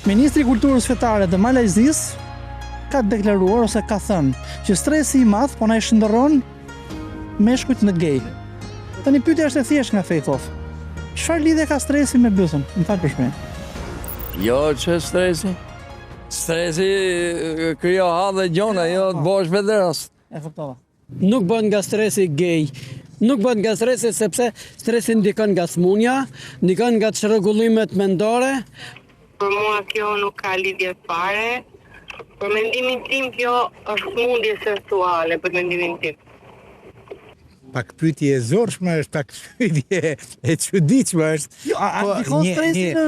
Ministri i Kulturës Fetare të Malajzisë ka deklaruar ose ka thënë që stresi i madh po na i shndërron meshkujt në gay. Tani pyetja është e thjeshtë nga Fejthov. Çfarë lidhje ka stresi me bythën? Më fal për shpejt. Jo, që stresi? Stresi krijo hadhe gjona, jo të bosh vetë rast. E kuptova. Nuk bën nga stresi gay. Nuk bën nga stresi sepse stresi ndikon nga smunja, ndikon nga çrregullimet mendore. Për mua kjo nuk ka lidhje fare. Për mendimin tim kjo është smundje seksuale për mendimin tim. Pak pyetje e zorshme është, pak pyetje e çuditshme është. Jo, a ndikon stresi në...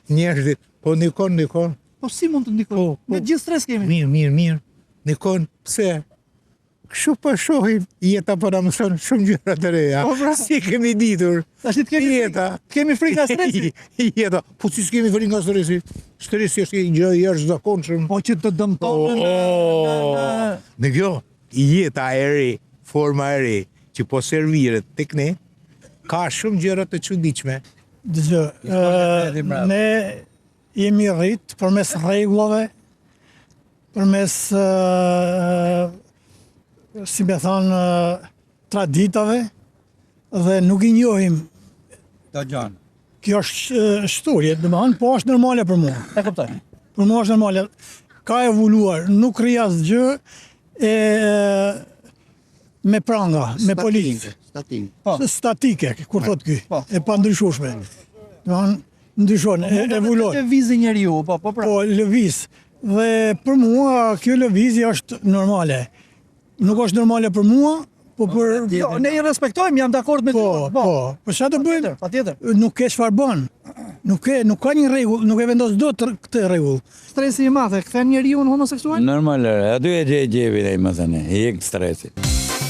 Njerëzit, po ndikon. Po si mund të ndikon? Me gjithë stres kemi. Mirë. Ndikon, pse? Kështu po shohim, jeta po na mëson shumë gjëra të reja. Si kemi ditur? Tash kemi frikë nga stresi. Jeta, po si s'kemi frikë nga stresi? Stresi është një gjë e jashtëzakonshme. Po që të dëmton Në kjo, jeta e re, forma e re, që po serviret tek ne, ka shumë gjëra të çuditshme. Ne jemi rrit përmes rregullave, përmes si me thonë traditave dhe nuk I njohim. Kjo është shturje, domethënë, po është normale për mua. E kuptoj. Për mua është normale. Ka evoluar, nuk rri asgjë me pranga, me politikë. Statike, kur thot ky. E pandryshueshme. Domethënë, ndryshon, evoluon. Lëvizë njeriu, po. Po, lëviz. Dhe për mua kjo lëvizje është normale. Nuk është normale për mua, po për... Jo, ne I respektojmë, jam dakord me ty. Po, për çfarë të bëjmë? Patjetër. Nuk ke çfarë bën. Nuk ka një rregull, nuk e vendos dot këtë rregull. Stresi I madh e kthen njeriu në homoseksual? Normal, aty e gjevin ai më thënë, I stresi.